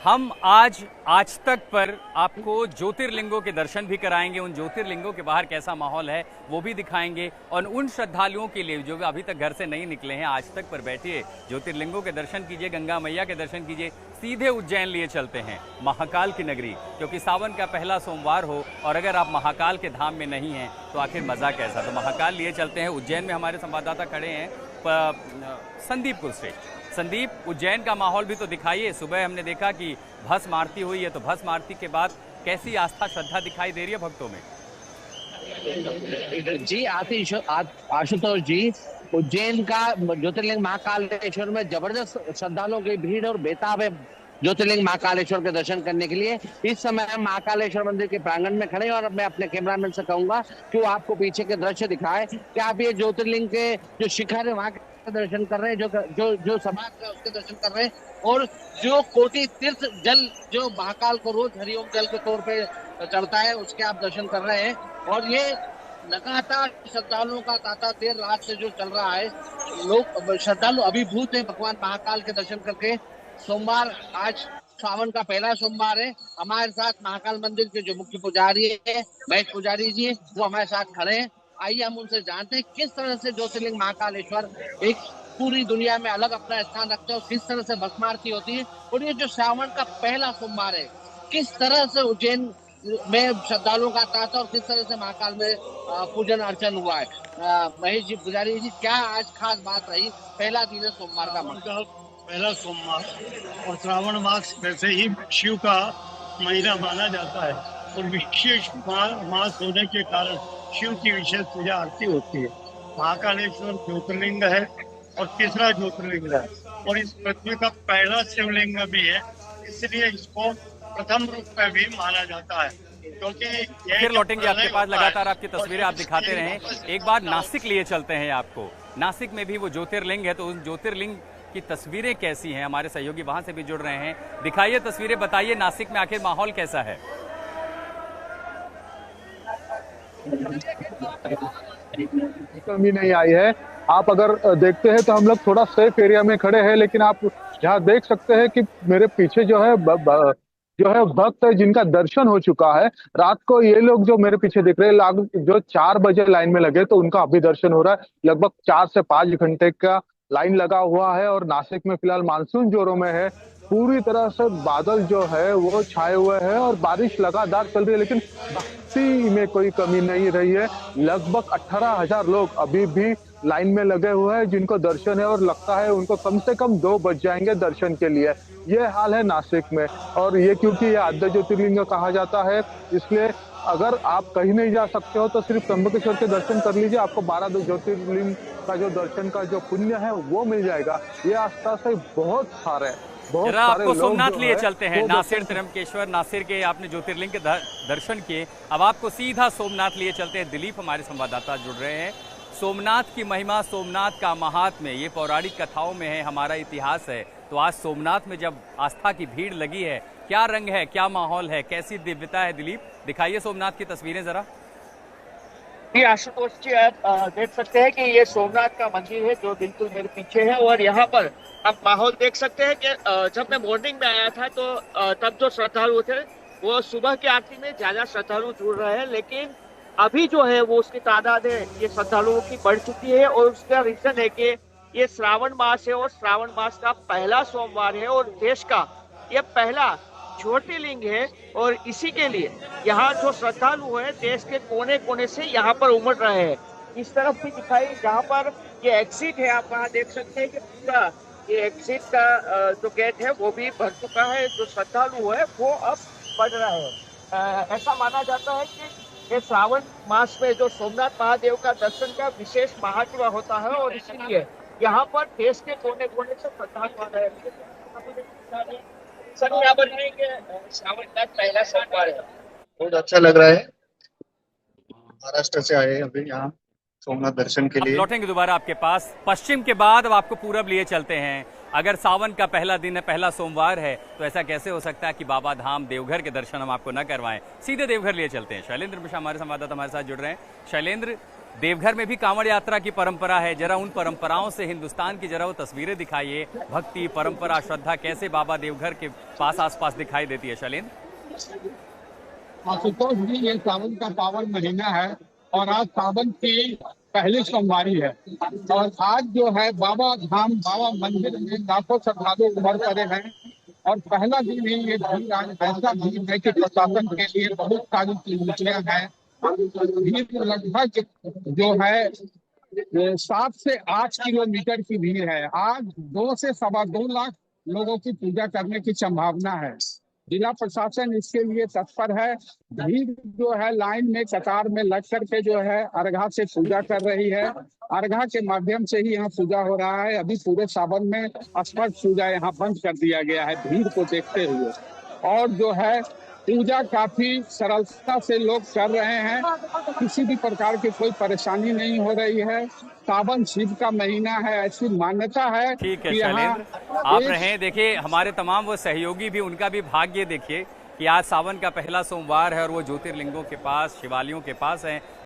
हम आज तक पर आपको ज्योतिर्लिंगों के दर्शन भी कराएंगे, उन ज्योतिर्लिंगों के बाहर कैसा माहौल है वो भी दिखाएंगे। और उन श्रद्धालुओं के लिए जो अभी तक घर से नहीं निकले हैं, आज तक पर बैठिए, ज्योतिर्लिंगों के दर्शन कीजिए, गंगा मैया के दर्शन कीजिए। सीधे उज्जैन लिए चलते हैं, महाकाल की नगरी, क्योंकि सावन का पहला सोमवार हो और अगर आप महाकाल के धाम में नहीं हैं तो आखिर मज़ा कैसा। तो महाकाल लिए चलते हैं। उज्जैन में हमारे संवाददाता खड़े हैं संदीप कुलश्रेष्ठ। संदीप, उज्जैन का माहौल भी तो दिखाइए। सुबह हमने देखा कि भस्म आरती हुई है, तो भस्म आरती के बाद कैसी आस्था श्रद्धा दिखाई दे रही है भक्तों में? जी आशुतोष जी, उज्जैन का ज्योतिर्लिंग महाकालेश्वर में जबरदस्त श्रद्धालुओं की भीड़ और बेताब है ज्योतिर्लिंग महाकालेश्वर के दर्शन करने के लिए। इस समय हम महाकालेश्वर मंदिर के प्रांगण में खड़े हैं और मैं अपने कैमरामैन से कहूंगा कि वो आपको पीछे के दृश्य दिखाए कि आप ये ज्योतिर्लिंग के जो शिखर है वहां के दर्शन कर रहे हैं, जो समाज है उसके दर्शन कर रहे हैं, और जो कोटि तीर्थ जल जो महाकाल को रोज हरिओम जल के तौर पे चढ़ता है उसके आप दर्शन कर रहे हैं। और ये लगातार श्रद्धालुओं का तांता देर रात से जो चल रहा है, लोग श्रद्धालु अभिभूत है भगवान महाकाल के दर्शन करके। सोमवार, आज सावन का पहला सोमवार है। हमारे साथ महाकाल मंदिर के जो मुख्य पुजारी है महेश पुजारी जी, वो हमारे साथ खड़े हैं। आइए हम उनसे जानते हैं किस तरह से ज्योतिर्लिंग महाकालेश्वर एक पूरी दुनिया में अलग अपना स्थान रखता है और किस तरह से भस्म आरती होती है। और ये जो सावन का पहला सोमवार है, किस तरह से उज्जैन में श्रद्धालुओं का तांता और किस तरह से महाकाल में पूजन अर्चन हुआ है। महेश जी, पुजारी जी, क्या आज खास बात रही? पहला दिन है सोमवार का, पहला सोमवार और श्रावण मास वैसे ही शिव का महीना माना जाता है और विशेष मास होने के कारण शिव की विशेष पूजा आरती होती है। महाकालेश्वर ज्योतिर्लिंग है और तीसरा ज्योतिर्लिंग है और इस पृथ्वी का पहला शिवलिंग भी है, इसलिए इसको प्रथम रूप में भी माना जाता है। क्योंकि फिर लौटेंगे आपके पास, लगातार आपकी तस्वीरें आप दिखाते रहें। एक बार नासिक लिए चलते हैं आपको। नासिक में भी वो ज्योतिर्लिंग है, तो उस ज्योतिर्लिंग की तस्वीरें कैसी हैं? हमारे सहयोगी वहां से भी जुड़ रहे हैं। दिखाइए तस्वीरें, बताइए नासिक में आखिर माहौल कैसा है? कमी नहीं आई है। आप अगर देखते हैं तो हम लोग थोड़ा सेफ एरिया में खड़े हैं, लेकिन आप यहाँ देख सकते हैं कि मेरे पीछे जो है भक्त है जिनका दर्शन हो चुका है। रात को ये लोग जो मेरे पीछे दिख रहे हैं, जो 4 बजे लाइन में लगे, तो उनका अभी दर्शन हो रहा है। लगभग 4 से 5 घंटे का लाइन लगा हुआ है और नासिक में फिलहाल मानसून जोरों में है। पूरी तरह से बादल जो है वो छाए हुए हैं और बारिश लगातार चल रही है, लेकिन भक्ति में कोई कमी नहीं रही है। लगभग 18,000 लोग अभी भी लाइन में लगे हुए हैं जिनको दर्शन है, और लगता है उनको कम से कम 2 बज जाएंगे दर्शन के लिए। ये हाल है नासिक में। और ये क्योंकि ये आद्य ज्योतिर्लिंग कहा जाता है, इसलिए अगर आप कहीं नहीं जा सकते हो तो सिर्फ त्र्यंबकेश्वर के दर्शन कर लीजिए। आपको 12 ज्योतिर्लिंग का जो दर्शन का जो पुण्य है वो मिल जाएगा। ये आस्था से बहुत सारे आपको सोमनाथ लिए चलते हैं। नासिर, त्र्यंबकेश्वर, नासिर के आपने ज्योतिर्लिंग के दर्शन किए, अब आपको सीधा सोमनाथ लिए चलते हैं। दिलीप हमारे संवाददाता जुड़ रहे हैं। सोमनाथ की महिमा, सोमनाथ का महात्म्य, ये पौराणिक कथाओं में है, हमारा इतिहास है। तो आज सोमनाथ में जब आस्था की भीड़ लगी है, क्या रंग है, क्या माहौल है, कैसी दिव्यता है? दिलीप, दिखाइए सोमनाथ की तस्वीरें जरा। जी आशुतोष जी, आप देख सकते हैं कि ये सोमनाथ का मंदिर है जो बिल्कुल मेरे पीछे है, और यहाँ पर आप माहौल देख सकते हैं कि जब मैं मॉर्निंग में आया था तो तब जो श्रद्धालु थे वो सुबह की आरती में ज्यादा श्रद्धालु जुड़ रहे हैं, लेकिन अभी जो है वो उसकी तादाद है ये श्रद्धालुओं की बढ़ चुकी है। और उसका रीजन है कि ये श्रावण मास है और श्रावण मास का पहला सोमवार है और देश का ये पहला ज्योतिर्लिंग है, और इसी के लिए यहाँ जो श्रद्धालु है देश के कोने कोने से यहाँ पर उमड़ रहे हैं। इस तरफ भी दिखाई, जहाँ पर ये एग्जिट है, आप वहाँ देख सकते हैं कि पूरा ये एग्जिट का जो गेट है वो भी भर चुका है। जो श्रद्धालु है वो अब बढ़ रहा है। ऐसा माना जाता है कि ये श्रावण मास में जो सोमनाथ महादेव का दर्शन का विशेष महत्व होता है, और इसीलिए यहाँ पर देश के कोने कोने से श्रद्धालु आ रहे हैं। सर, यहाँ पर श्रावण का पहला सोमवार है, बहुत अच्छा लग रहा है। महाराष्ट्र से आए अभी यहाँ सोमनाथ दर्शन के लिए। लौटेंगे दोबारा आपके पास। पश्चिम के बाद अब आपको पूरब लिए चलते हैं। अगर सावन का पहला दिन है, पहला सोमवार है, तो ऐसा कैसे हो सकता है कि बाबा धाम देवघर के दर्शन हम आपको न करवाएं? सीधे देवघर लिए चलते हैं। शैलेंद्र मिश्रा हमारे संवाददाता हमारे साथ जुड़ रहे हैं। शैलेंद्र, देवघर में भी कांवड़ यात्रा की परंपरा है, जरा उन परंपराओं से हिंदुस्तान की जरा वो तस्वीरें दिखाइए। भक्ति, परंपरा, श्रद्धा कैसे बाबा देवघर के पास आसपास दिखाई देती है शैलेंद्र? आशुतोष जी, ये सावन का पावन महीना है और आज सावन की पहली सोमवारी है और आज जो है बाबा धाम, बाबा मंदिर में लाखों श्रद्धालु उमड़ पड़े हैं और पहला दिन ही ये भीड़ आज ऐसा भीड़ है कि प्रशासन के लिए बहुत सारी चुनौतियां हैं। भीड़ लगभग जो है 7 से 8 किलोमीटर की भीड़ है। आज 2 से 2.25 लाख लोगों की पूजा करने की संभावना है। जिला प्रशासन इसके लिए तत्पर है। भीड़ जो है लाइन में कतार में लग करके जो है अर्घा से पूजा कर रही है। अर्घा के माध्यम से ही यहाँ पूजा हो रहा है। अभी पूरे सावन में स्पर्श पूजा यहाँ बंद कर दिया गया है भीड़ को देखते हुए। और जो है पूजा काफी सरलता से लोग कर रहे हैं, किसी भी प्रकार की कोई परेशानी नहीं हो रही है। सावन शिव का महीना है, ऐसी मान्यता है। ठीक है शैलेंद्र, आप रहे। देखिए हमारे तमाम वो सहयोगी भी, उनका भी भाग्य देखिए कि आज सावन का पहला सोमवार है और वो ज्योतिर्लिंगों के पास, शिवालयों के पास हैं।